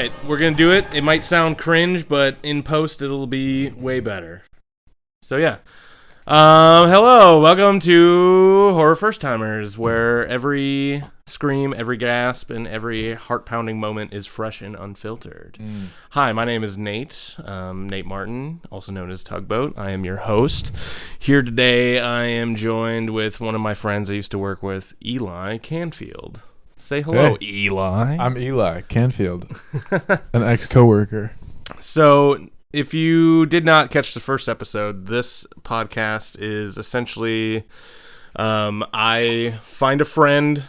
right, we're going to do it. It might sound cringe, but in post it'll be way better. So yeah. Hello, welcome to Horror First Timers, where every scream, every gasp, and every heart-pounding moment is fresh and unfiltered. Hi, my name is Nate, Nate Martin, also known as Tugboat. I am your host. Here today, I am joined with one of my friends I used to work with, Eli Canfield. Say hello, Hey, Eli. I'm Eli Canfield, an ex-coworker. So, if you did not catch the first episode, this podcast is essentially I find a friend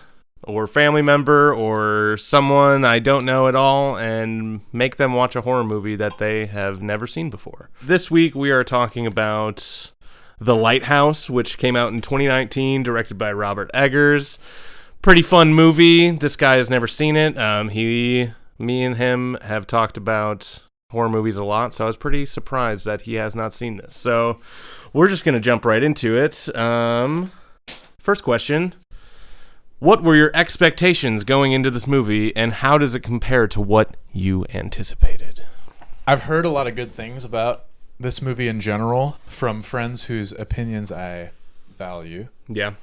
or family member or someone I don't know at all and make them watch a horror movie that they have never seen before. This week we are talking about The Lighthouse, which came out in 2019, directed by Robert Eggers. Pretty fun movie. This guy has never seen it. Me and him have talked about horror movies a lot, so I was pretty surprised that he has not seen this. So we're just going to jump right into it. First question. What were your expectations going into this movie, and how does it compare to what you anticipated? I've heard a lot of good things about this movie in general from friends whose opinions I value. Yeah.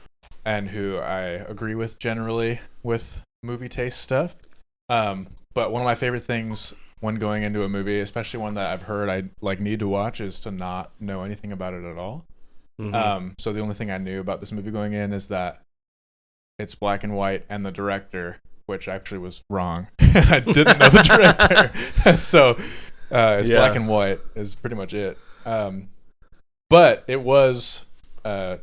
And who I agree with generally with movie taste stuff. But one of my favorite things when going into a movie, especially one that I've heard I need to watch, is to not know anything about it at all. Mm-hmm. So the only thing I knew about this movie going in is that it's black and white, and the director, which actually was wrong. I didn't know the director. So it's black and white is pretty much it. But it was a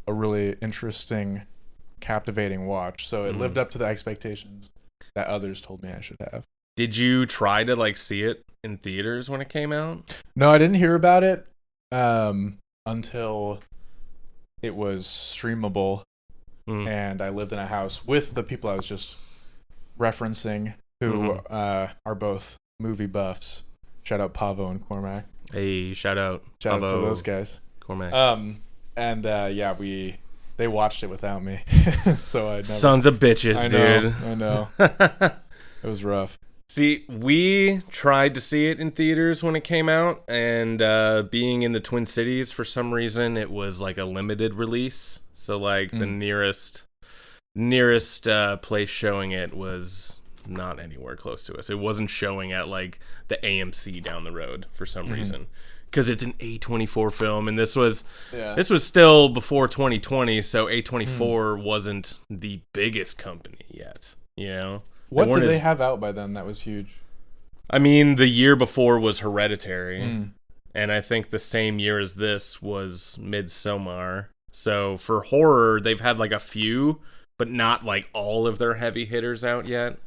really interesting, captivating watch. So it lived up to the expectations that others told me I should have. Did you try to see it in theaters when it came out? No, I didn't hear about it until it was streamable, and I lived in a house with the people I was just referencing, who are both movie buffs. Shout out Pavo and Cormac. Hey, shout out to those guys. Cormac. And they watched it without me. So I never, sons of bitches, dude. I know. It was rough. See, we tried to see it in theaters when it came out, and being in the Twin Cities, for some reason, it was like a limited release. So the nearest place showing it was not anywhere close to us. It wasn't showing at the AMC down the road for some reason. Because it's an A24 film, and this was still before 2020, so A24 wasn't the biggest company yet, you know? What did they have out by then that was huge? I mean, the year before was Hereditary, and I think the same year as this was Midsommar. So for horror, they've had a few, but not all of their heavy hitters out yet.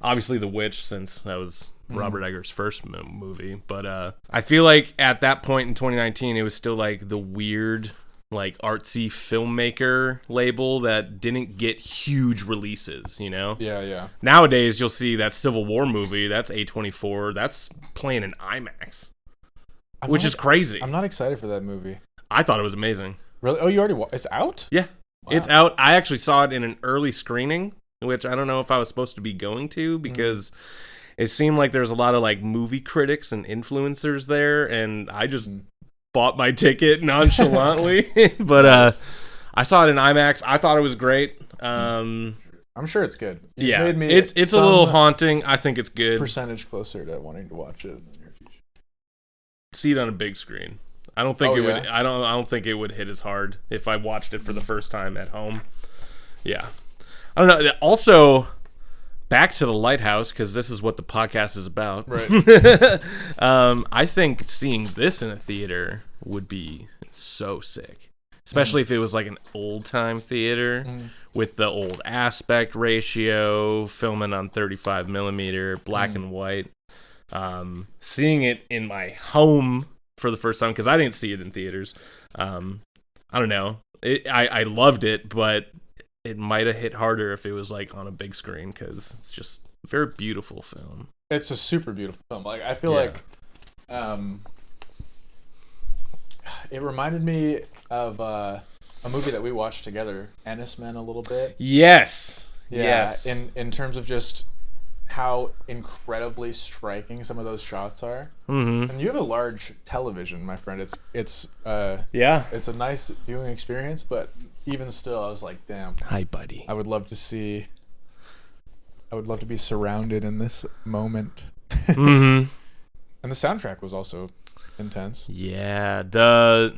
Obviously The Witch, since that was Robert Eggers' first movie, but I feel like at that point in 2019 it was still the weird artsy filmmaker label that didn't get huge releases, you know? Yeah. Nowadays you'll see that Civil War movie, that's A24, that's playing in IMAX, which is crazy. I'm not excited for that movie. I thought it was amazing. Really? Oh, you already it's out? Yeah. Wow. It's out. I actually saw it in an early screening, which I don't know if I was supposed to be going to, because it seemed like there's a lot of movie critics and influencers there, and I just bought my ticket nonchalantly. But I saw it in IMAX. I thought it was great. I'm sure it's good. It's a little haunting. I think it's good. Percentage closer to wanting to watch it in the near future. See it on a big screen. I don't think would. I don't think it would hit as hard if I watched it for the first time at home. Yeah. I don't know. Also, back to The Lighthouse, because this is what the podcast is about. Right. I think seeing this in a theater would be so sick. Especially if it was an old-time theater with the old aspect ratio, filming on 35 millimeter, black and white. Seeing it in my home for the first time, because I didn't see it in theaters. I don't know. I loved it, but it might have hit harder if it was on a big screen, because it's just a very beautiful film. It's a super beautiful film. I feel like it reminded me of a movie that we watched together, Ennis Men, a little bit. Yes. Yeah. Yes. In terms of just how incredibly striking some of those shots are. Mm-hmm. And you have a large television, my friend. It's a nice viewing experience, but even still, I was like, damn. Hi, buddy. I would love to be surrounded in this moment. Mm-hmm. And the soundtrack was also intense. Yeah, the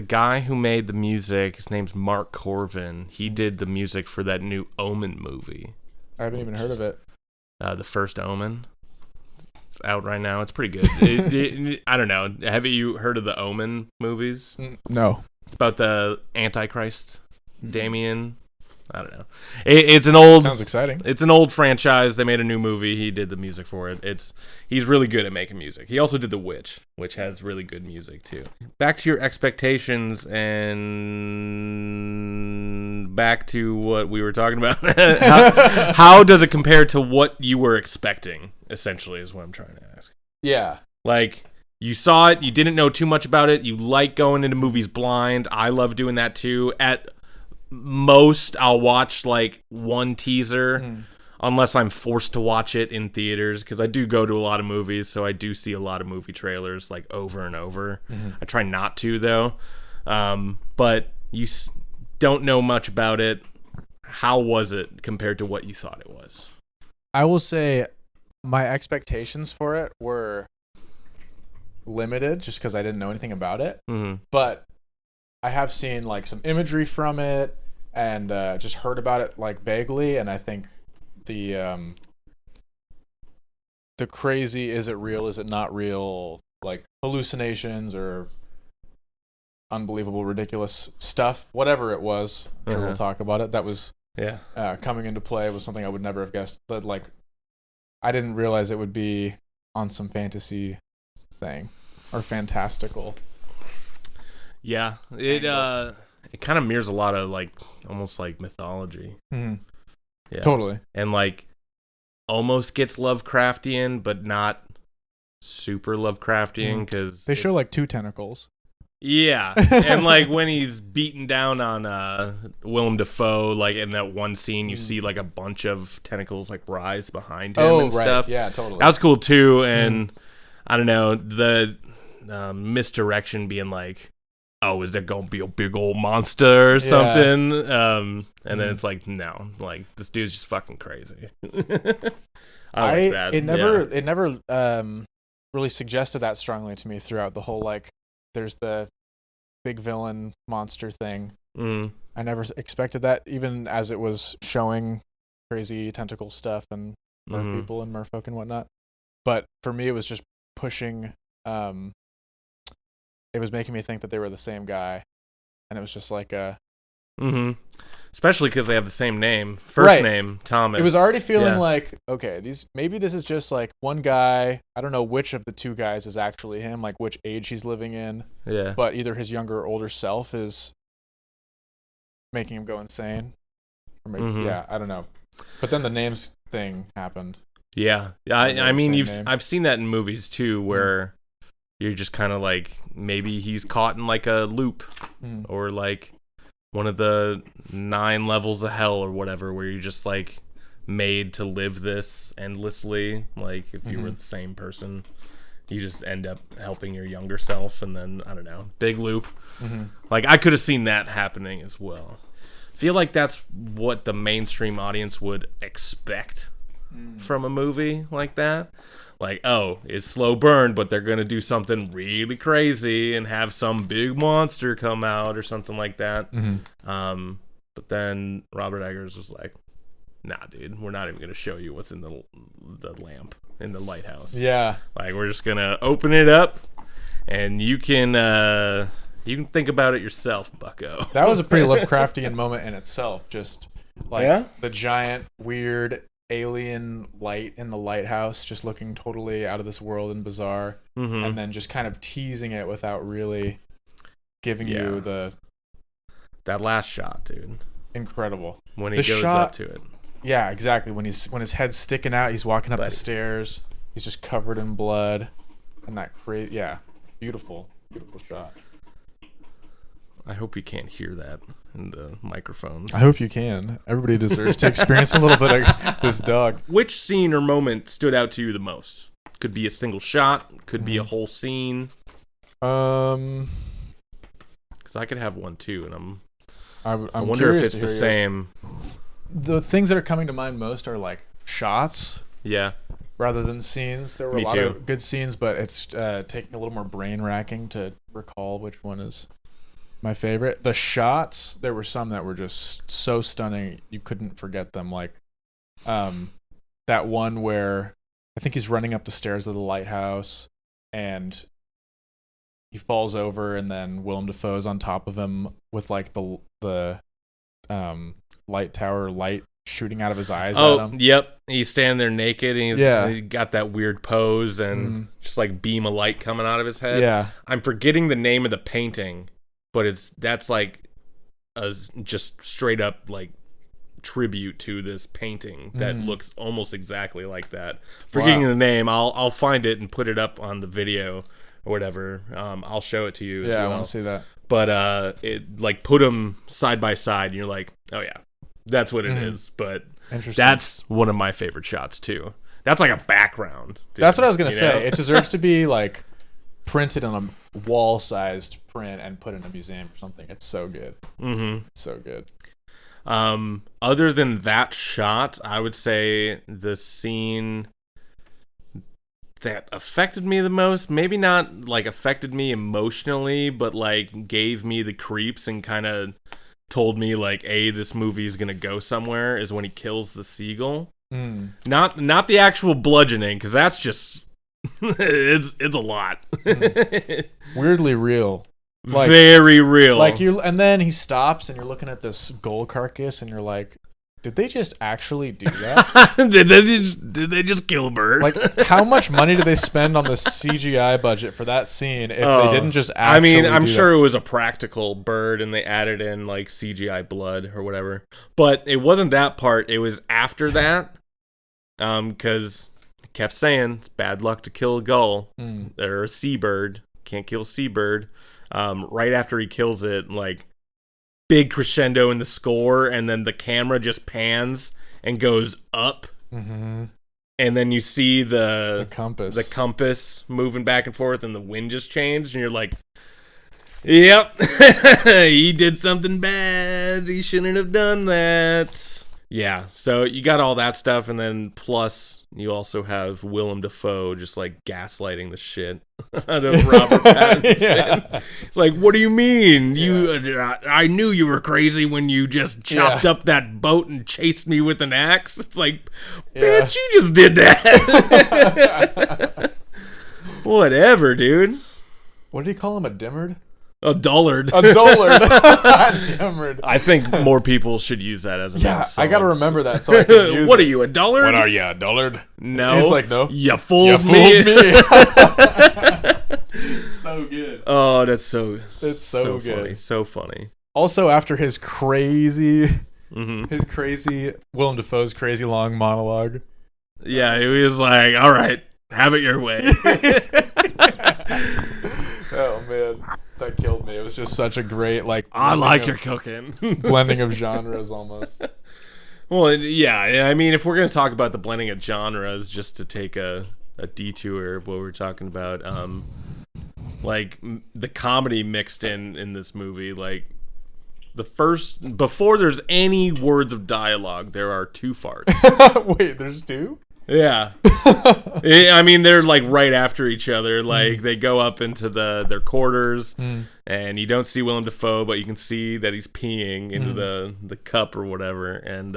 guy who made the music, his name's Mark Corvin. He did the music for that new Omen movie. I haven't even heard of it. The first Omen. It's out right now. It's pretty good. I don't know. Have you heard of the Omen movies? No. It's about the Antichrist, Damien. I don't know. It's an old. Sounds exciting. It's an old franchise. They made a new movie. He did the music for it. He's really good at making music. He also did The Witch, which has really good music too. Back to your expectations and back to what we were talking about. How does it compare to what you were expecting? Essentially, is what I'm trying to ask. Yeah. Like, you saw it. You didn't know too much about it. You like going into movies blind. I love doing that too. At most, I'll watch like one teaser unless I'm forced to watch it in theaters, because I do go to a lot of movies, so I do see a lot of movie trailers like over and over. I try not to though. But you don't know much about it. How was it compared to what you thought it was? I will say my expectations for it were limited just because I didn't know anything about it. But I have seen like some imagery from it and just heard about it like vaguely, and I think the crazy, is it real, is it not real, like hallucinations or unbelievable ridiculous stuff, whatever it was, I'm sure we'll talk about it, that was coming into play was something I would never have guessed. But like, I didn't realize it would be on some fantasy thing or fantastical. Yeah, it kind of mirrors a lot of like almost like mythology. Yeah, totally. And like almost gets Lovecraftian, but not super Lovecraftian, because they show like two tentacles. Yeah, and like when he's beating down on Willem Dafoe, like in that one scene, you see like a bunch of tentacles like rise behind him and stuff. Yeah, totally. That was cool too, and I don't know, the misdirection being like, oh, is there gonna be a big old monster or something? And then it's like, no, like this dude's just fucking crazy. I like that. It never really suggested that strongly to me throughout the whole, like, there's the big villain monster thing. I never expected that, even as it was showing crazy tentacle stuff and mer people and merfolk and whatnot. But for me, it was just pushing. It was making me think that they were the same guy, and it was just like a. Especially because they have the same name, first name Thomas. It was already feeling like, okay, maybe this is just like one guy. I don't know which of the two guys is actually him, like which age he's living in. Yeah. But either his younger or older self is making him go insane. Or maybe, I don't know. But then the names thing happened. Yeah, I mean, I've seen that in movies too, where you're just kind of like, maybe he's caught in like a loop, or like one of the 9 levels of hell or whatever, where you're just like made to live this endlessly. Like if you were the same person, you just end up helping your younger self, and then I don't know, big loop. Like I could have seen that happening as well. I feel like that's what the mainstream audience would expect from a movie like that. Like, oh, it's slow burn, but they're gonna do something really crazy and have some big monster come out or something like that. But then Robert Eggers was like, nah, dude, we're not even gonna show you what's in the lamp in the lighthouse. Yeah, like we're just gonna open it up, and you can think about it yourself, bucko. That was a pretty Lovecraftian moment in itself. Just like the giant weird alien light in the lighthouse, just looking totally out of this world and bizarre, and then just kind of teasing it without really giving you that last shot, dude. Incredible. When he goes up to it. Yeah, exactly. When his head's sticking out, he's walking up the stairs. He's just covered in blood, and that beautiful shot. I hope you can't hear that in the microphones. I hope you can. Everybody deserves to experience a little bit of this dog. Which scene or moment stood out to you the most? Could be a single shot. Could be a whole scene. Because I could have one too, and I wonder if it's the same. The things that are coming to mind most are like shots. Yeah. Rather than scenes. There were a lot of good scenes, but it's taking a little more brain racking to recall which one is my favorite. The shots, there were some that were just so stunning you couldn't forget them. Like that one where I think he's running up the stairs of the lighthouse and he falls over, and then Willem Dafoe's on top of him with like the light tower light shooting out of his eyes at him. Yep. He's standing there naked, and he got that weird pose and just like beam of light coming out of his head. Yeah. I'm forgetting the name of the painting, but that's like a just straight up like tribute to this painting that looks almost exactly like that. Forgetting the name, I'll find it and put it up on the video or whatever. I'll show it to you. Yeah, I want to see that. But it like put them side by side, and you're like, oh yeah, that's what it is. But that's one of my favorite shots too. That's like a background. Dude, that's what I was gonna say. It deserves to be like printed on a wall-sized print and put in a museum or something. It's so good. It's so good. Other than that shot, I would say the scene that affected me the most, maybe not like affected me emotionally, but like gave me the creeps and kind of told me like, this movie is gonna go somewhere, is when he kills the seagull. Not the actual bludgeoning, because that's just it's a lot. Weirdly real. Like, very real. Like and then he stops, and you're looking at this gull carcass, and you're like, did they just actually do that? did they just kill a bird? Like, how much money did they spend on the CGI budget for that scene if they didn't just actually I'm sure it was a practical bird and they added in like CGI blood or whatever. But it wasn't that part. It was after that. Because it kept saying it's bad luck to kill a gull or a seabird. Can't kill a seabird. Right after he kills it, like, big crescendo in the score, and then the camera just pans and goes up, and then you see the compass moving back and forth, and the wind just changed, and you're like, yep, he did something bad, he shouldn't have done that. Yeah, so you got all that stuff, and then plus you also have Willem Dafoe just like gaslighting the shit out of Robert Pattinson. It's like, what do you mean? I knew you were crazy when you just chopped up that boat and chased me with an axe. It's like, bitch, you just did that. Whatever, dude. What did he call him? A dimmerd? A dullard. A dullard. Dimmerd. I think more people should use that as an insult. I gotta remember that so I can use What are you, a dullard? What are you, a dullard? No. He's like, no. You fooled me. So good. Oh, that's so good. Funny. So funny. Also, after his crazy Willem Dafoe's crazy long monologue. Yeah, he was like, all right, have it your way. Oh, man. That killed me. It was just such a great, like... I like your cooking. Blending of genres, almost. Well, yeah. I mean, if we're going to talk about the blending of genres, just to take a detour of what we're talking about, like, the comedy mixed in this movie, like, before there's any words of dialogue, there are 2 farts. Wait, there's 2? Yeah. I mean, they're like right after each other. Like they go up into their quarters, and you don't see Willem Dafoe, but you can see that he's peeing into the cup or whatever. And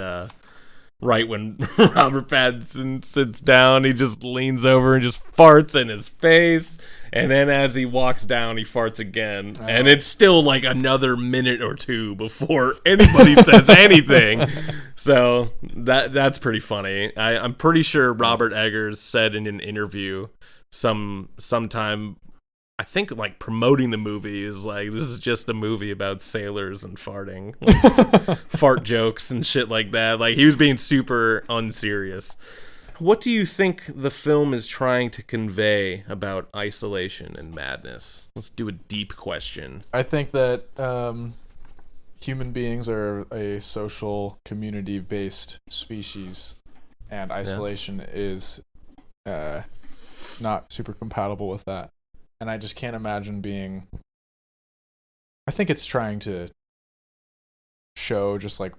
right when Robert Pattinson sits down, he just leans over and just farts in his face. And then as he walks down, he farts again. Oh. And it's still like another minute or 2 before anybody says anything. So that's pretty funny. I'm pretty sure Robert Eggers said in an interview sometime, I think like promoting the movie, is like, this is just a movie about sailors and farting. Like, fart jokes and shit like that. Like he was being super unserious. what do you think the film is trying to convey about isolation and madness? Let's do a deep question. I think that human beings are a social, community-based species, and isolation is not super compatible with that. And I just can't imagine being... I think it's trying to show just like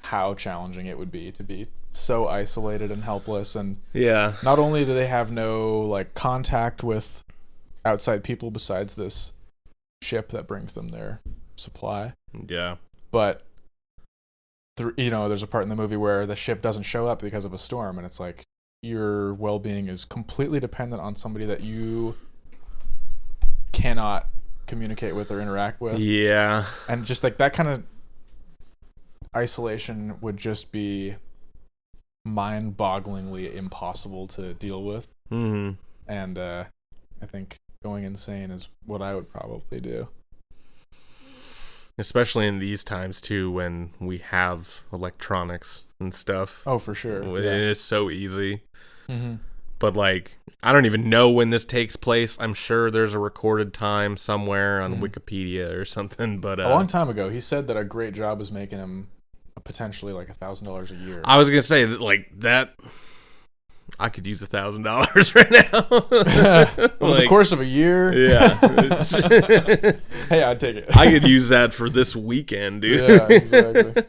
how challenging it would be to be so isolated and helpless, and not only do they have no like contact with outside people besides this ship that brings them their supply, but there's a part in the movie where the ship doesn't show up because of a storm, and it's like your well-being is completely dependent on somebody that you cannot communicate with or interact with. And just like that kind of isolation would just be mind-bogglingly impossible to deal with. And I think going insane is what I would probably do, especially in these times too, when we have electronics and stuff. Oh, for sure. It is so easy. But like, I don't even know when this takes place. I'm sure there's a recorded time somewhere on Wikipedia or something. But a long time ago, he said that a great job was making him potentially like $1,000 a year. I was gonna say that, like that. I could use $1,000 right now. Over the course of a year. Hey, I'd take it. I could use that for this weekend, dude. Yeah, exactly.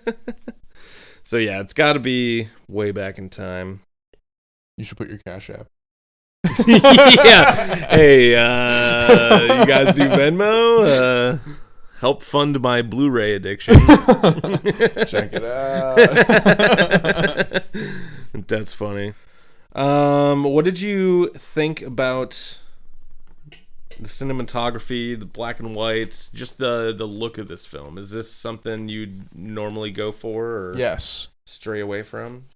So yeah, it's got to be way back in time. You should put your Cash App. Hey, you guys do Venmo? Help fund my Blu-ray addiction. Check it out. That's funny. What did you think about the cinematography, the black and white, just the look of this film? Is this something you'd normally go for, or yes, stray away from?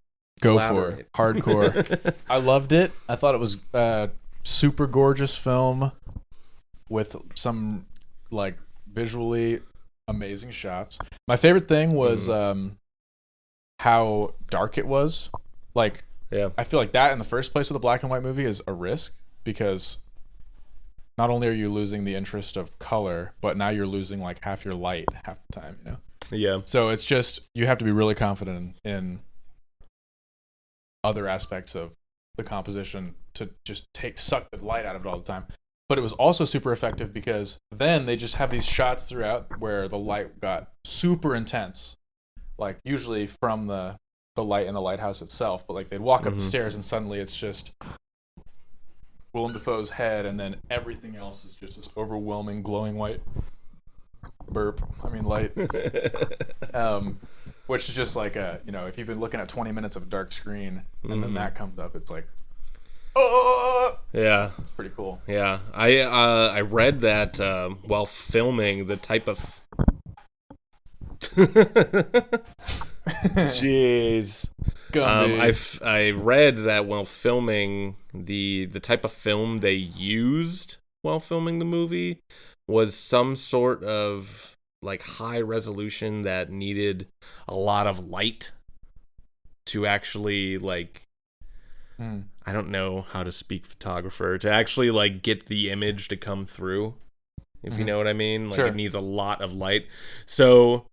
Go for it. Hardcore. I loved it. I thought it was a super gorgeous film with some like visually amazing shots. My favorite thing was how dark it was. Like, I feel like that in the first place with a black and white movie is a risk, because not only are you losing the interest of color, but now you're losing like half your light half the time, you know? Yeah. So it's just, you have to be really confident in other aspects of the composition to just suck the light out of it all the time. But it was also super effective because then they just have these shots throughout where the light got super intense, like usually from the light in the lighthouse itself, but like they'd walk up the stairs and suddenly it's just Willem Dafoe's head, and then everything else is just this overwhelming glowing white light. Which is just like if you've been looking at 20 minutes of a dark screen and then that comes up, it's like, oh yeah, it's pretty cool. Yeah, I read that while filming, the type of jeez, I read that while filming, the type of film they used while filming the movie was some sort of like high resolution that needed a lot of light to actually like I don't know how to speak photographer, to actually like get the image to come through, if you know what I mean. Like, it needs a lot of light. So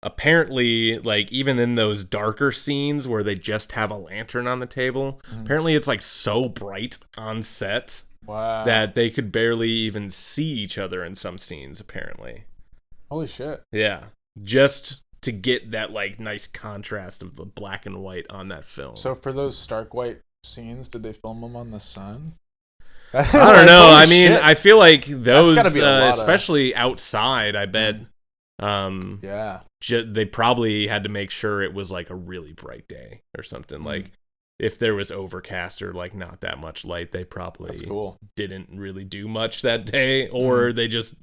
apparently, like, even in those darker scenes where they just have a lantern on the table, apparently it's like so bright on set that they could barely even see each other in some scenes, apparently. Holy shit. Yeah. Just to get that like nice contrast of the black and white on that film. So for those stark white scenes, did they film them on the sun? I don't know. I mean, shit. I feel like those, especially outside, I bet. They probably had to make sure it was like a really bright day or something. Like, if there was overcast or like not that much light, they probably didn't really do much that day, or they just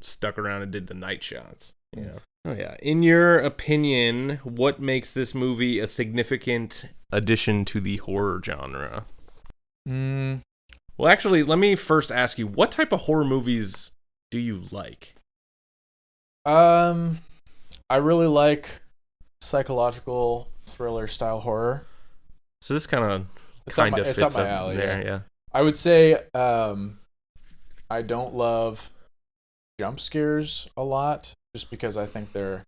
stuck around and did the night shots. Yeah. Oh yeah. In your opinion, what makes this movie a significant addition to the horror genre? Well, actually, let me first ask you, what type of horror movies do you like? I really like psychological thriller style horror. So this kind of kind of it's fits up my up alley. there. Yeah. Yeah. I would say I don't love jump scares a lot, just because I think they're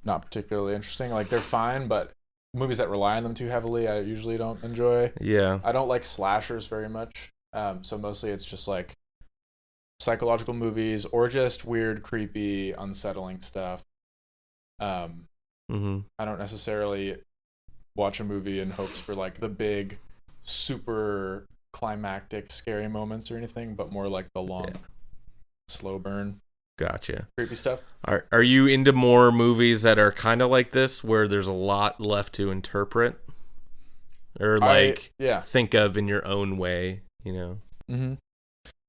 not particularly interesting. Like, they're fine, but movies that rely on them too heavily, I usually don't enjoy. Yeah. I don't like slashers very much. So mostly it's just like psychological movies or just weird, creepy, unsettling stuff. I don't necessarily watch a movie in hopes for like the big, super climactic, scary moments or anything, but more like the long, slow burn. Gotcha. Creepy stuff. Are you into more movies that are kind of like this, where there's a lot left to interpret, or like think of in your own way? You know. Mm-hmm.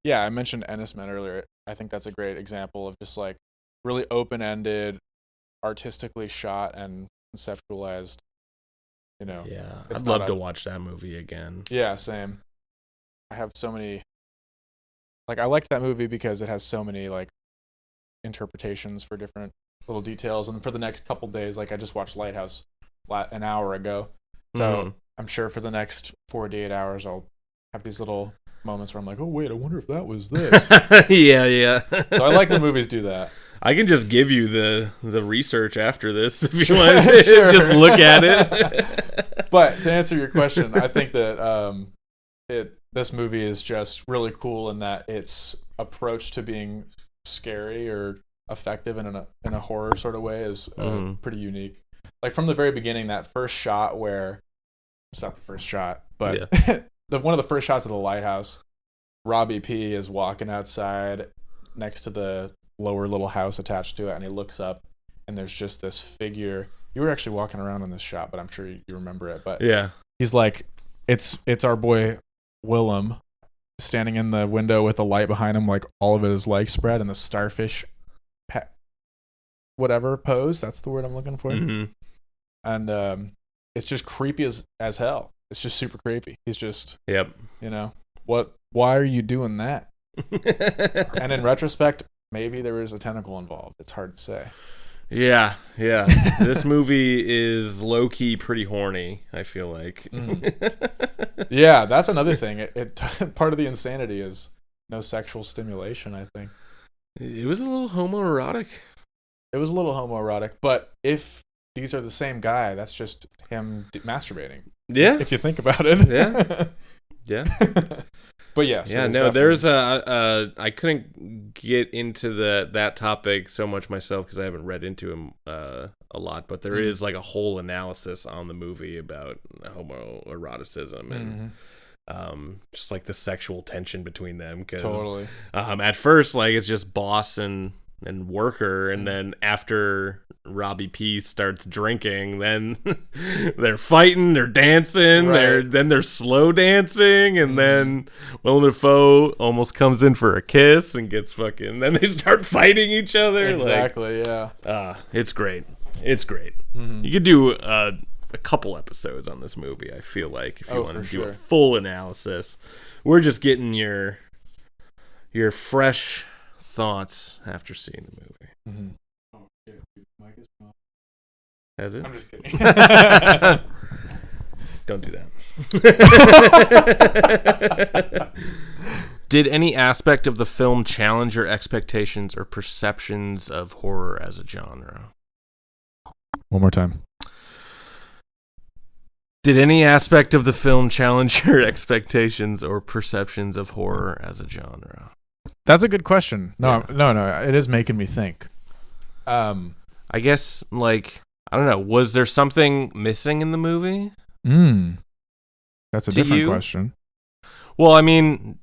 Yeah, I mentioned Ennismen earlier. I think that's a great example of just like really open-ended, artistically shot and conceptualized. You know. Yeah, I'd love to watch that movie again. Yeah, same. I have so many. Like, I liked that movie because it has so many like interpretations for different little details, and for the next couple days, like I just watched Lighthouse an hour ago, so I'm sure for the next 48 hours I'll have these little moments where I'm like, oh wait, I wonder if that was this. Yeah. So I like when movies do that. I can just give you the research after this if you want to just look at it. But to answer your question, I think that this movie is just really cool in that its approach to being scary or effective in a horror sort of way is pretty unique. Like, from the very beginning, that first shot where it's not the first shot, but one of the first shots of the lighthouse, Robbie P is walking outside next to the lower little house attached to it, and he looks up, and there's just this figure. You were actually walking around in this shot, but I'm sure you remember it. But yeah, he's like, it's our boy Willem standing in the window with the light behind him, like all of his legs spread, and the starfish whatever pose, that's the word I'm looking for. And it's just creepy as hell. It's just super creepy. He's just, you know, why are you doing that? And in retrospect, maybe there was a tentacle involved. It's hard to say. Yeah. This movie is low-key pretty horny, I feel like. Yeah, that's another thing. It part of the insanity is no sexual stimulation, I think. It was a little homoerotic. But if these are the same guy, that's just him masturbating. Yeah. If you think about it. Yeah. But yes. Yeah, no, there's I couldn't get into that topic so much myself because I haven't read into him a lot, but there is like a whole analysis on the movie about homoeroticism and just like the sexual tension between them. Cause, at first, like, it's just boss and worker, and then after Robbie P starts drinking, then they're fighting, they're dancing, they're slow dancing, and then Willem Dafoe almost comes in for a kiss and gets fucking. Then they start fighting each other. Exactly. It's great. You could do a couple episodes on this movie, I feel like, if you want to do a full analysis. We're just getting your fresh thoughts after seeing the movie. Oh shit, Mike is wrong. Has it? I'm just kidding. Don't do that. Did any aspect of the film challenge your expectations or perceptions of horror as a genre? One more time. Did any aspect of the film challenge your expectations or perceptions of horror as a genre? That's a good question. No, it is making me think. I guess, like, I don't know. Was there something missing in the movie? That's a different question. Well, I mean,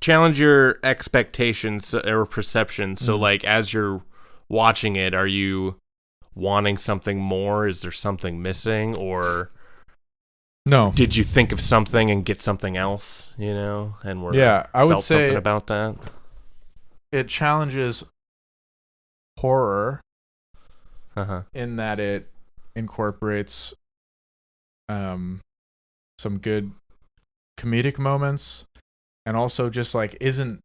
challenge your expectations or perceptions. So, like, as you're watching it, are you wanting something more? Is there something missing? Or no? Did you think of something and get something else? You know, and I would say something about that. It challenges horror in that it incorporates some good comedic moments, and also just like isn't,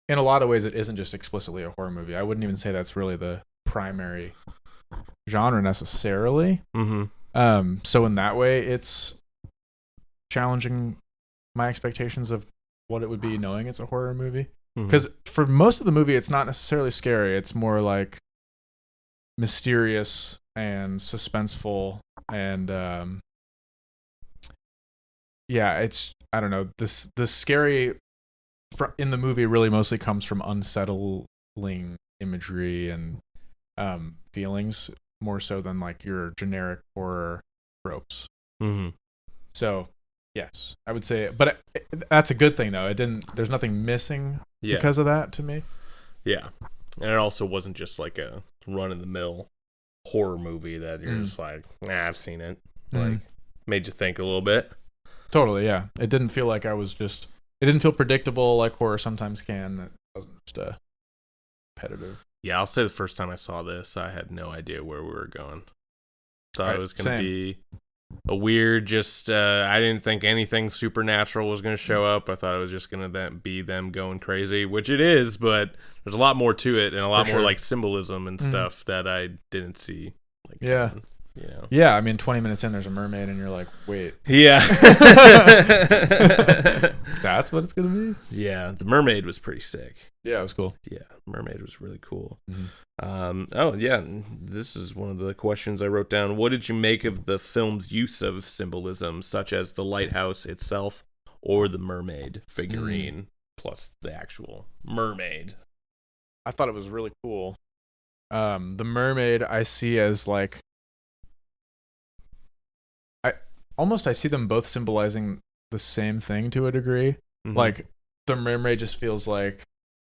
in a lot of ways, it isn't just explicitly a horror movie. I wouldn't even say that's really the primary genre necessarily. So in that way, it's challenging my expectations of what it would be knowing it's a horror movie. Mhm. Because for most of the movie, it's not necessarily scary. It's more like mysterious and suspenseful, and it's, I don't know, the scary in the movie really mostly comes from unsettling imagery and feelings, more so than like your generic horror tropes. Mm-hmm. So yes, I would say, but that's a good thing though. There's nothing missing because of that to me. Yeah, and it also wasn't just like a run-of-the-mill horror movie that you're just like, nah, I've seen it. Like, made you think a little bit. Totally, yeah. It didn't feel like it didn't feel predictable like horror sometimes can. It wasn't just repetitive. Yeah, I'll say the first time I saw this, I had no idea where we were going. Thought it was going to be a weird, I didn't think anything supernatural was going to show up. I thought it was just going to be them going crazy, which it is, but there's a lot more to it and a lot more like symbolism and stuff that I didn't see. Like, yeah. You know. Yeah, I mean, 20 minutes in, there's a mermaid, and you're like, wait. Yeah. That's what it's going to be? Yeah, the mermaid was pretty sick. Yeah, it was cool. Yeah, mermaid was really cool. Mm-hmm. Oh, yeah, this is one of the questions I wrote down. What did you make of the film's use of symbolism, such as the lighthouse itself or the mermaid figurine, plus the actual mermaid? I thought it was really cool. The mermaid I see as like, I see them both symbolizing the same thing to a degree. Mm-hmm. Like the mermaid just feels like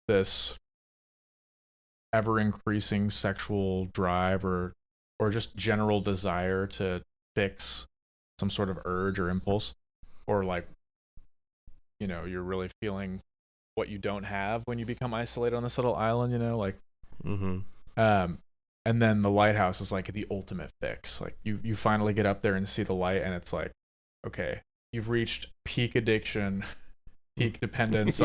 this ever increasing sexual drive or just general desire to fix some sort of urge or impulse, or like, you know, you're really feeling what you don't have when you become isolated on this little island, you know, like and then the lighthouse is like the ultimate fix. Like you finally get up there and see the light, and it's like, okay, you've reached peak addiction, peak dependence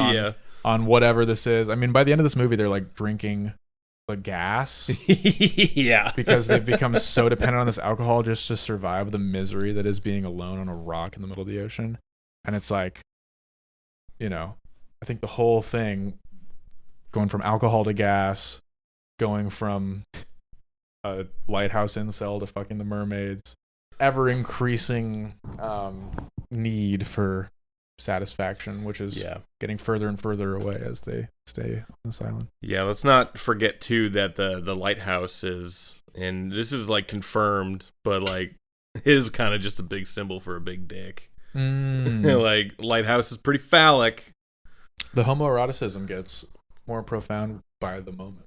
on whatever this is. I mean, by the end of this movie, they're like drinking the gas. Yeah. Because they've become so dependent on this alcohol just to survive the misery that is being alone on a rock in the middle of the ocean. And it's like, you know, I think the whole thing, going from alcohol to gas, going from a lighthouse incel to fucking the mermaids, ever increasing need for satisfaction, which is getting further and further away as they stay on this island. Yeah, let's not forget too that the lighthouse is, and this is like confirmed, but like is kind of just a big symbol for a big dick. Like lighthouse is pretty phallic. The homoeroticism gets more profound by the moment.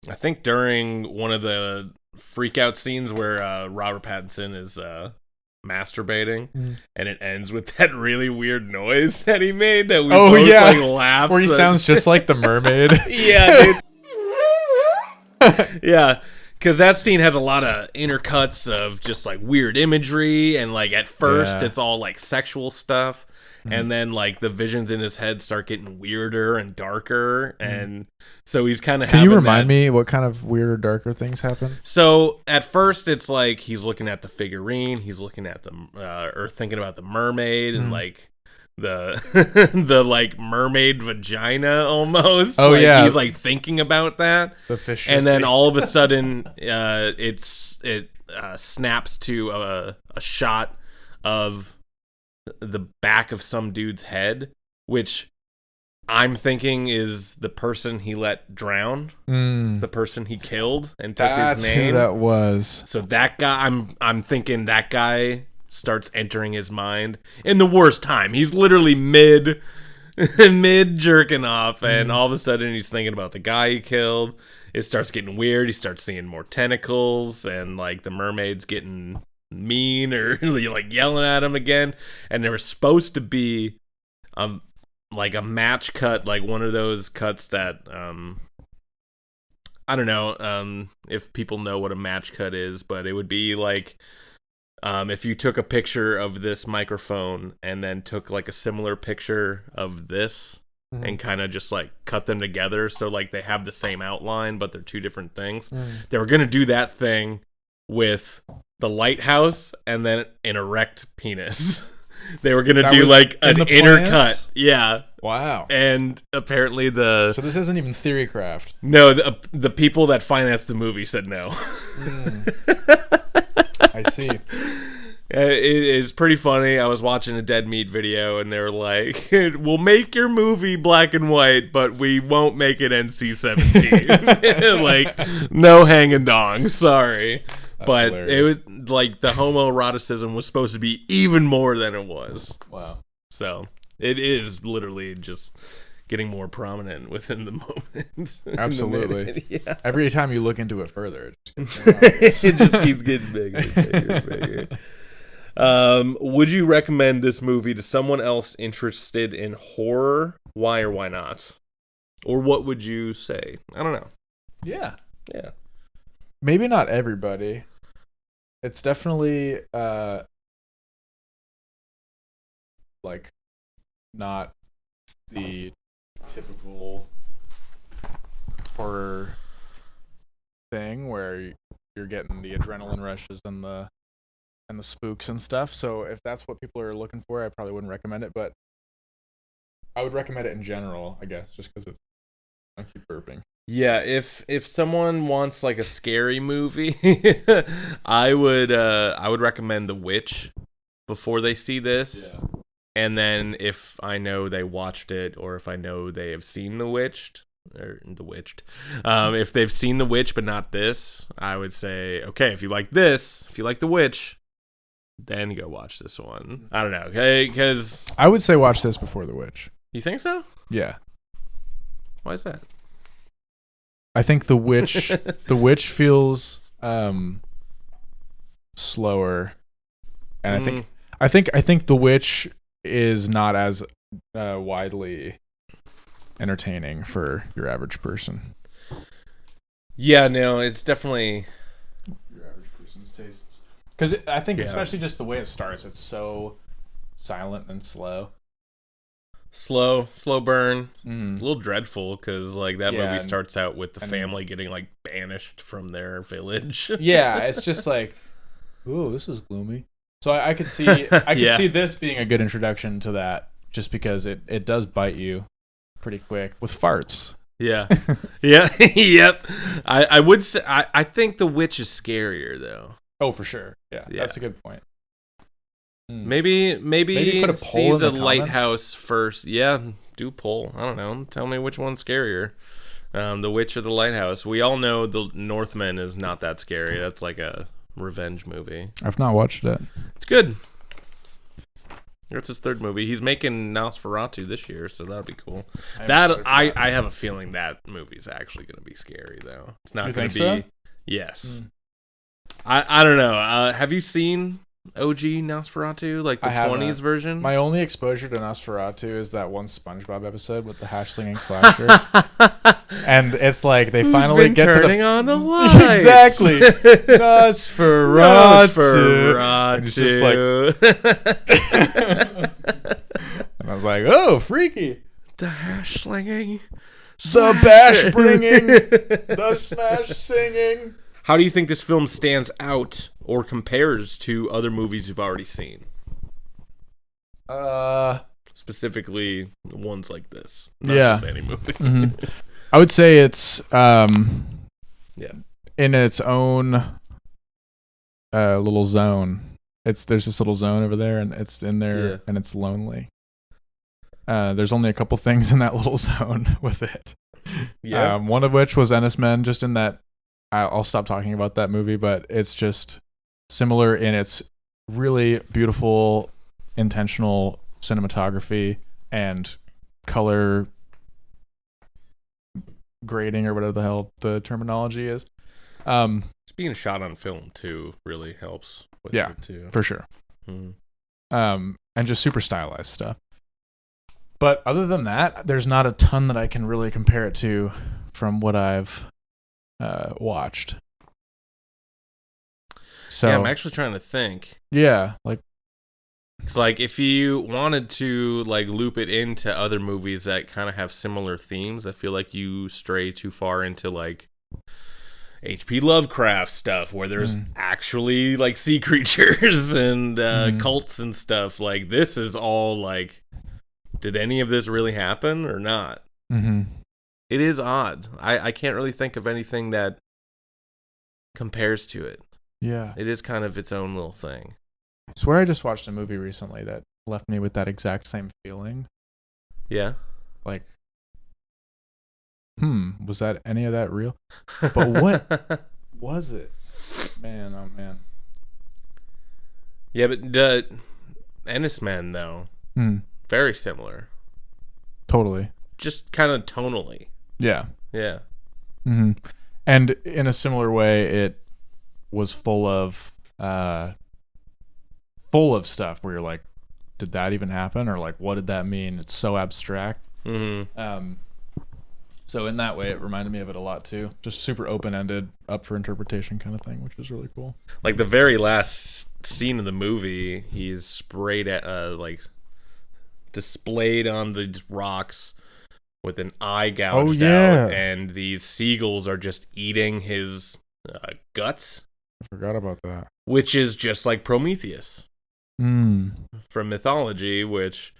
I think during one of the freak out scenes where Robert Pattinson is masturbating, and it ends with that really weird noise that he made that we both like laughed. Where he sounds just like the mermaid. Yeah, dude. Yeah, because that scene has a lot of intercuts of just like weird imagery, and like at first it's all like sexual stuff. And then, like, the visions in his head start getting weirder and darker. And so he's kind of Can you remind me what kind of weirder, darker things happen? So, at first, it's like he's looking at the figurine. He's looking at the, or thinking about the mermaid and, like, the like, mermaid vagina almost. Oh, like, yeah. He's, like, thinking about that. The fish. And then all of a sudden, it snaps to a shot of the back of some dude's head, which I'm thinking is the person he let drown, the person he killed and took his name. Who that was. So that guy, I'm thinking that guy starts entering his mind in the worst time. He's literally mid jerking off, and all of a sudden he's thinking about the guy he killed. It starts getting weird. He starts seeing more tentacles, and like the mermaid's getting mean or like yelling at him again. And there was supposed to be like a match cut, like one of those cuts that I don't know if people know what a match cut is, but it would be like if you took a picture of this microphone and then took like a similar picture of this and kind of just like cut them together so like they have the same outline but they're two different things. They were going to do that thing with the lighthouse and then an erect penis. They were gonna That do was like in an the inner plans? cut. Yeah. Wow. And apparently So this isn't even theorycraft. the people that financed the movie said no. I see. It is pretty funny. I was watching a Dead Meat video, and they were like, "We'll make your movie black and white, but we won't make it NC-17." Like, no hanging dong. Sorry, but hilarious. it was like the homoeroticism was supposed to be even more than it was. Wow. So it is literally just getting more prominent within the moment. Absolutely. Yeah. Every time you look into it further, It just keeps getting bigger and bigger and bigger. Would you recommend this movie to someone else interested in horror? Why or why not? Or what would you say? I don't know. Yeah. Yeah. Maybe not everybody. It's definitely like not the typical horror thing where you're getting the adrenaline rushes and the spooks and stuff. So if that's what people are looking for, I probably wouldn't recommend it, but I would recommend it in general, I guess, just because I keep burping. Yeah, if someone wants like a scary movie, I would recommend The Witch before they see this. Yeah. And then if I know they watched it, or if I know they have seen The Witched, if they've seen The Witch but not this, I would say, okay, if you like this, if you like The Witch, then go watch this one. I don't know, because I would say watch this before The Witch. you think so? Yeah. Why is that? I think The Witch feels slower. And I think The Witch is not as widely entertaining for your average person. Yeah, no, it's definitely Your average person's tastes. Because I think especially just the way it starts, it's so silent and slow. slow burn. Mm. A little dreadful because like that movie starts out with the family getting like banished from their village. Yeah, it's just like, ooh, this is gloomy. So I could see see this being a good introduction to that, just because it does bite you pretty quick with farts. Yeah. Yeah. Yep. I would say I think The Witch is scarier though. Oh, for sure. Yeah. That's a good point. Maybe put a poll see in the the Lighthouse first. Yeah, do poll. I don't know. Tell me which one's scarier. The Witch or the Lighthouse. We all know the Northman is not that scary. That's like a revenge movie. I've not watched it. It's good. That's his third movie. He's making Nosferatu this year, so that'll be cool. I have a feeling that movie's actually going to be scary though. It's not going to be. So? Yes. I don't know. Have you seen OG Nosferatu, like the 20s version? My only exposure to Nosferatu is that one SpongeBob episode with the hash slinging slasher. And it's like they finally get turning to on the lights. Exactly. Nosferatu. And it's just like and I was like, oh, freaky. The hash slinging. The bash bringing. The smash singing. How do you think this film stands out or compares to other movies you've already seen? Specifically, ones like this. Not just any movie. Mm-hmm. I would say it's in its own little zone. There's this little zone over there, and it's in there, and it's lonely. There's only a couple things in that little zone with it. Yeah. One of which was Ennis Men, just in that. I'll stop talking about that movie, but it's just similar in its really beautiful, intentional cinematography and color grading, or whatever the hell the terminology is. It's being shot on film too really helps with it too. For sure. And just super stylized stuff. But other than that, there's not a ton that I can really compare it to from what I've watched. So I'm actually trying to think. Yeah, like it's like if you wanted to like loop it into other movies that kind of have similar themes, I feel like you stray too far into like H.P. Lovecraft stuff where there's actually like sea creatures and cults and stuff. Like this is all like, did any of this really happen or not? Mm-hmm. It is odd. I can't really think of anything that compares to it. Yeah. It is kind of its own little thing. I swear I just watched a movie recently that left me with that exact same feeling. Yeah. Like, was that any of that real? But what was it? Man, oh man. Yeah, but the Ennis Man, though, very similar. Totally. Just kind of tonally. Yeah. Yeah. Mm-hmm. And in a similar way, it was full of stuff where you're like, did that even happen? Or like, what did that mean? It's so abstract. Mm-hmm. So in that way, it reminded me of it a lot too. Just super open-ended, up for interpretation kind of thing, which is really cool. Like the very last scene of the movie, he's sprayed at, like, displayed on the rocks with an eye gouged out, and these seagulls are just eating his guts. I forgot about that. Which is just like Prometheus from mythology, which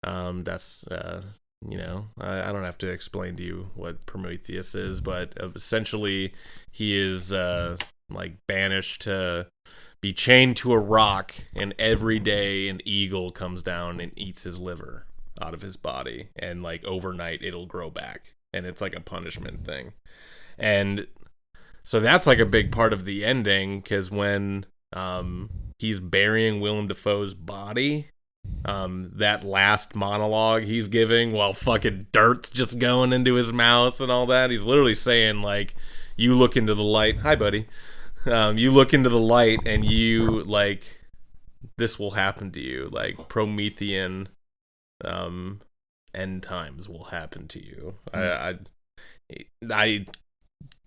that's I don't have to explain to you what Prometheus is, but essentially he is like banished to be chained to a rock, and every day an eagle comes down and eats his liver out of his body, and like overnight it'll grow back, and it's like a punishment thing. And so that's like a big part of the ending, because when he's burying Willem Dafoe's body, that last monologue he's giving while fucking dirt's just going into his mouth and all that, he's literally saying like, you look into the light, hi buddy, you look into the light and you like, this will happen to you, like Promethean end times will happen to you. I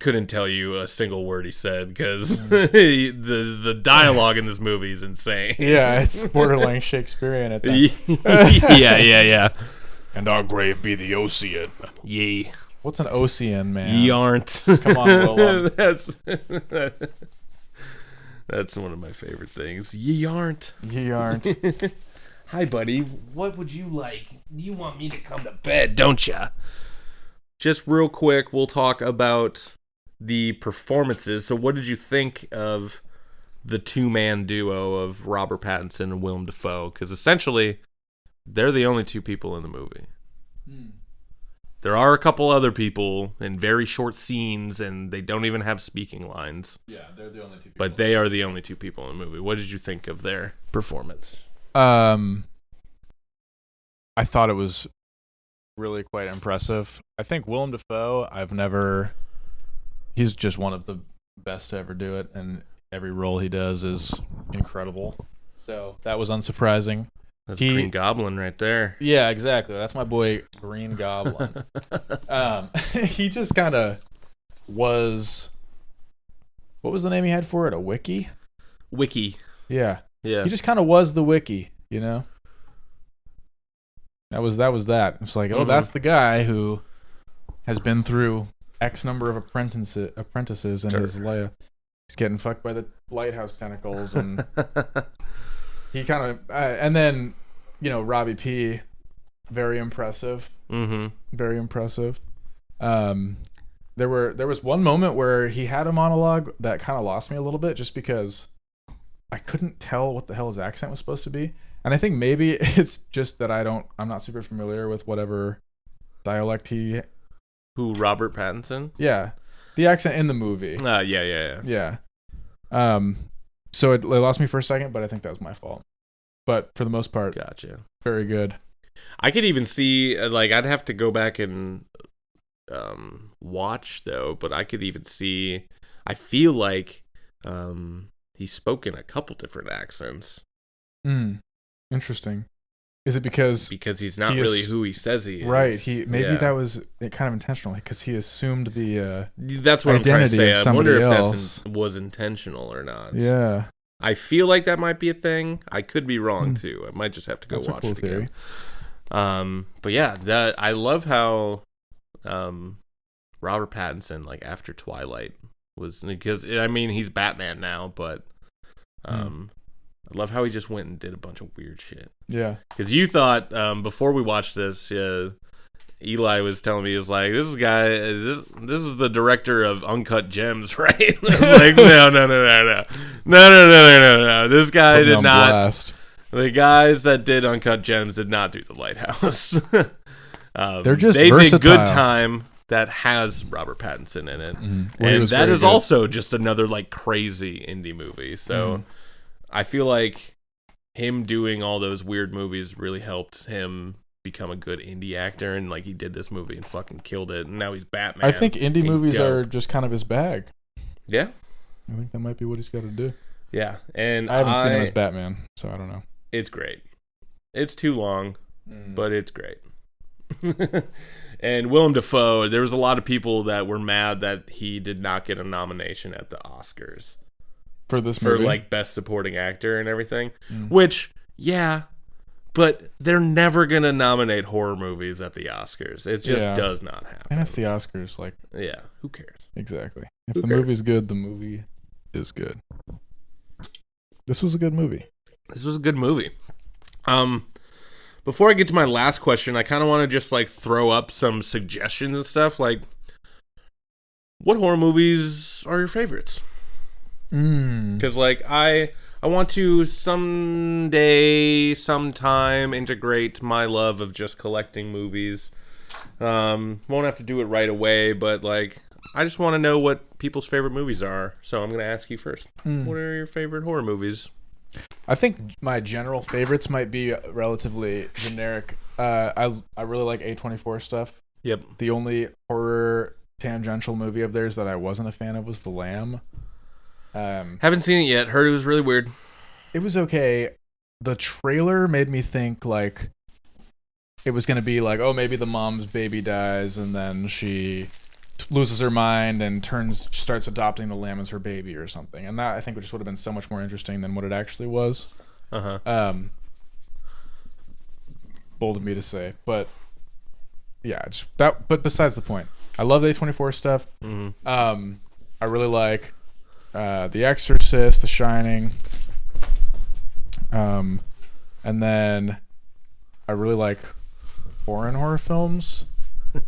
couldn't tell you a single word he said, because the dialogue in this movie is insane. Yeah, it's borderline Shakespearean at times. yeah. And our grave be the ocean. Ye. What's an ocean, man? Ye aren't. Come on, Willem. That's one of my favorite things. Ye aren't. Ye aren't. Hi, buddy. What would you like? You want me to come to bed, don't ya? Just real quick, we'll talk about the performances. So what did you think of the two-man duo of Robert Pattinson and Willem Dafoe? Because essentially, they're the only two people in the movie. There are a couple other people in very short scenes, and they don't even have speaking lines. Yeah, they're the only two people. But they are the only two people in the movie. What did you think of their performance? I thought it was really quite impressive. I think Willem Dafoe, he's just one of the best to ever do it, and every role he does is incredible. So that was unsurprising. That's Green Goblin right there. Yeah, exactly. That's my boy Green Goblin. He just kind of was. What was the name he had for it? A wiki? Wiki. Yeah. Yeah. He just kind of was the wiki, you know? That was that. It's like, oh, that's the guy who has been through X number of apprentices in his life. He's getting fucked by the lighthouse tentacles, and he kind of, and then, Robbie P, very impressive. Very impressive. There was one moment where he had a monologue that kind of lost me a little bit, just because I couldn't tell what the hell his accent was supposed to be. And I think maybe it's just that I'm not super familiar with whatever dialect he. Who, Robert Pattinson? Yeah, the accent in the movie. Yeah. So it lost me for a second, but I think that was my fault. But for the most part, gotcha. Very good. I could even see, like, I'd have to go back and watch though, but I could even see. I feel like he spoke in a couple different accents. Interesting. Is it because he's not really who he says he is? Right. That was kind of intentional, because he assumed the that's what I'm trying to say. I wonder if else. that was intentional or not. Yeah. I feel like that might be a thing. I could be wrong too. I might just have to go watch it again. But yeah, I love how Robert Pattinson, like after Twilight, was because I mean he's Batman now, but I love how he just went and did a bunch of weird shit. Yeah, because you thought before we watched this, Eli was telling me, he was like, this guy, this is the director of Uncut Gems, right? I was like, no. This guy did not. Blast. The guys that did Uncut Gems did not do The Lighthouse. They're just they versatile. did Good Time that has Robert Pattinson in it, and that is also just another like crazy indie movie. So I feel like him doing all those weird movies really helped him become a good indie actor, and like he did this movie and fucking killed it, and now he's Batman. I think indie movies are just kind of his bag. Yeah, I think that might be what he's got to do. Yeah, and I haven't seen him as Batman, so I don't know. It's great. It's too long, but it's great. And Willem Dafoe, there was a lot of people that were mad that he did not get a nomination at the Oscars for this movie, for like best supporting actor and everything, which but they're never going to nominate horror movies at the Oscars. It just does not happen. And it's the Oscars. Like, yeah, who cares? Exactly. If the movie's good, the movie is good. This was a good movie. Before I get to my last question, I kind of want to just like throw up some suggestions and stuff. Like, what horror movies are your favorites? Because like I want to sometime integrate my love of just collecting movies. Won't have to do it right away, but like I just want to know what people's favorite movies are. So I'm going to ask you first. What are your favorite horror movies? I think my general favorites might be relatively generic. I really like A24 stuff. Yep. The only horror tangential movie of theirs that I wasn't a fan of was The Lamb. Haven't seen it yet. Heard it was really weird. It was okay. The trailer made me think like it was going to be like, oh, maybe the mom's baby dies and then she loses her mind and starts adopting the lamb as her baby or something. And that I think just would have been so much more interesting than what it actually was. Bold of me to say, but yeah, just that. But besides the point, I love the A24 stuff. I really like The Exorcist, The Shining. And then I really like foreign horror films, a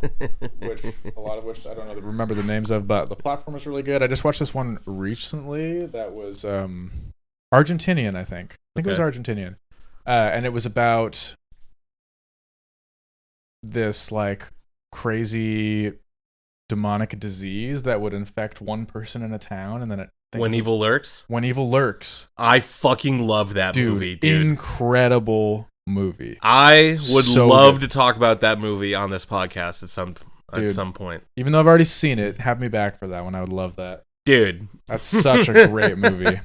lot of which I don't remember the names of, but the platform is really good. I just watched this one recently that was Argentinian, I think. It was Argentinian. And it was about this like crazy demonic disease that would infect one person in a town, and then When Evil Lurks? When Evil Lurks. I fucking love that movie, dude. Incredible movie. I would love to talk about that movie on this podcast at some point. Even though I've already seen it, have me back for that one. I would love that. Dude. That's such a great movie.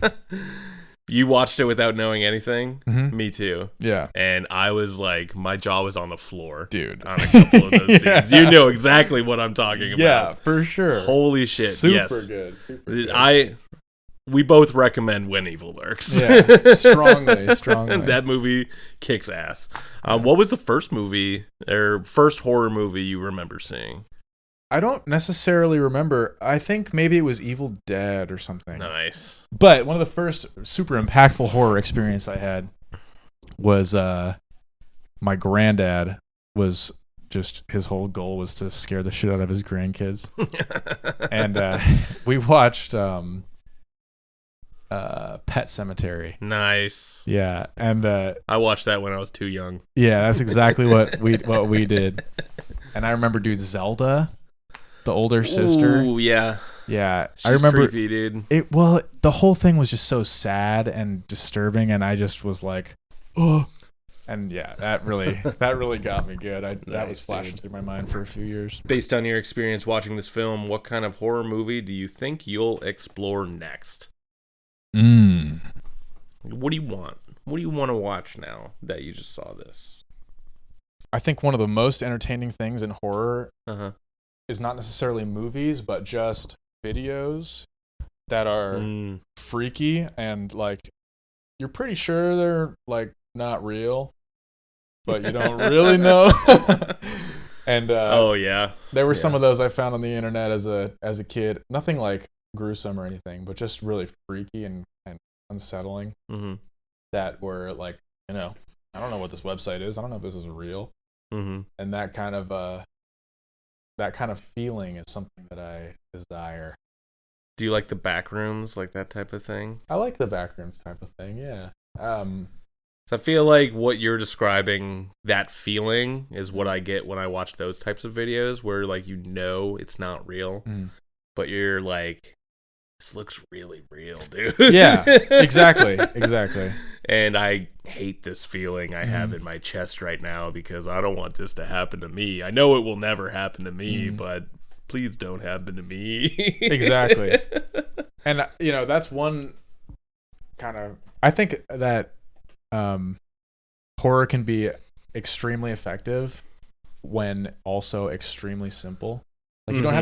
You watched it without knowing anything? Me too. Yeah. And I was like, my jaw was on the floor. Dude. On a couple of those scenes. You know exactly what I'm talking about. Yeah, for sure. Holy shit. Super good. We both recommend When Evil Lurks. Yeah, strongly. That movie kicks ass. What was the first movie or first horror movie you remember seeing? I don't necessarily remember. I think maybe it was Evil Dead or something. Nice. But one of the first super impactful horror experience I had was my granddad was just, his whole goal was to scare the shit out of his grandkids. And we watched Pet Cemetery. Nice. Yeah, and I watched that when I was too young. Yeah, that's exactly what we did. And I remember, dude, Zelda, the older sister. Ooh, yeah. Yeah, She's I remember. Creepy, dude. The whole thing was just so sad and disturbing, and I just was like, oh. And yeah, that really got me good. That was flashing through my mind for a few years. Based on your experience watching this film, what kind of horror movie do you think you'll explore next? What do you want? What do you want to watch now that you just saw this? I think one of the most entertaining things in horror is not necessarily movies, but just videos that are freaky and like you're pretty sure they're like not real, but you don't really know. And oh yeah, there were some of those I found on the internet as a kid. Nothing like gruesome or anything, but just really freaky and unsettling. Mm-hmm. That were like, I don't know what this website is. I don't know if this is real. Mm-hmm. And that kind of feeling is something that I desire. Do you like the back rooms, like that type of thing? I like the backrooms type of thing, yeah. So I feel like what you're describing, that feeling, is what I get when I watch those types of videos, where like it's not real, but you're like, this looks really real, dude. Yeah, exactly. And I hate this feeling I have in my chest right now because I don't want this to happen to me. I know it will never happen to me, but please don't happen to me. Exactly. And that's one kind of, I think that horror can be extremely effective when also extremely simple. Like you don't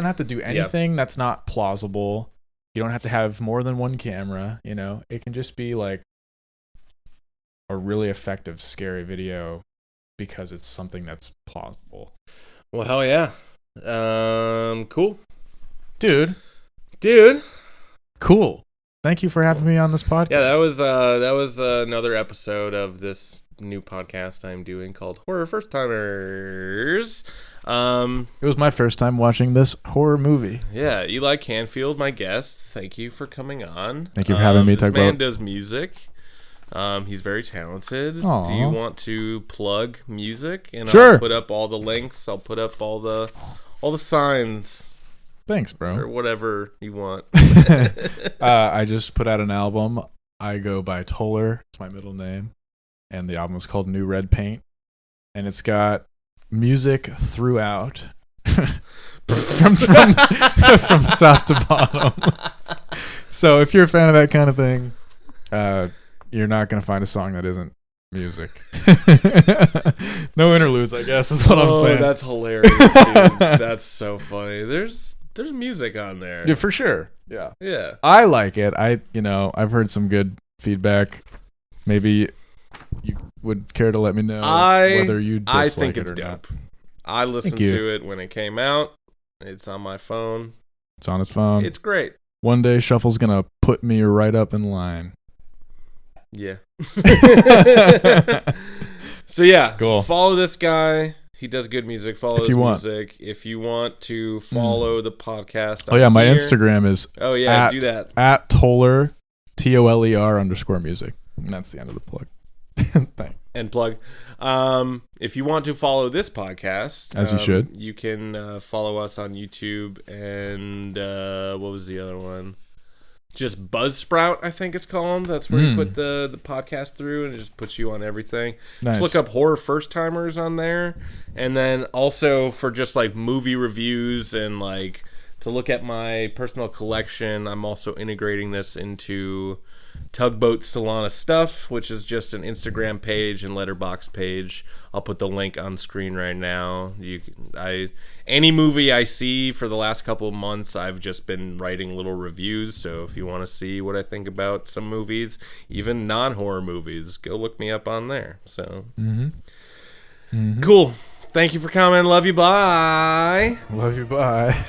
have to do anything that's not plausible. You don't have to have more than one camera, It can just be like a really effective scary video because it's something that's plausible. Well, hell yeah. Cool. Dude. Cool. Thank you for having me on this podcast. Yeah, that was another episode of this new podcast I'm doing called Horror First Timers. It was my first time watching this horror movie. Yeah, Eli Canfield, my guest. Thank you for coming on. Thank you for having me. This man does music. He's very talented. Aww. Do you want to plug music? And sure. I'll put up all the links. I'll put up all the signs. Thanks, bro. Or whatever you want. I just put out an album. I go by Toller. It's my middle name. And the album is called New Red Paint. And it's got music throughout. from top to bottom. So if you're a fan of that kind of thing, you're not going to find a song that isn't music. No interludes, I guess, is what I'm saying. That's hilarious, dude. That's so funny. There's music on there. Yeah, for sure. Yeah. Yeah. I like it. I've heard some good feedback. Maybe you would care to let me know whether you dislike I think it's it or dope. not. I listened to it when it came out. It's on my phone. It's on his phone. It's great. One day Shuffle's gonna put me right up in line. Yeah. So yeah, cool. Follow this guy. He does good music. Follow his music. Want. If you want to follow the podcast, my Instagram is do that at Toller @TOLER_music. And that's the end of the plug. Thanks. And plug. If you want to follow this podcast, as you should, you can follow us on YouTube and what was the other one? Just Buzzsprout, I think it's called. That's where you put the podcast through, and it just puts you on everything. Nice. Just look up Horror First Timers on there, and then also for just like movie reviews and like to look at my personal collection, I'm also integrating this into Tugboat Salon stuff, which is just an Instagram page and letterbox page. I'll put the link on screen right now. Any movie I see for the last couple of months, I've just been writing little reviews. So if you want to see what I think about some movies, even non-horror movies, go look me up on there. So cool. Thank you for coming. Love you. Bye. Love you. Bye.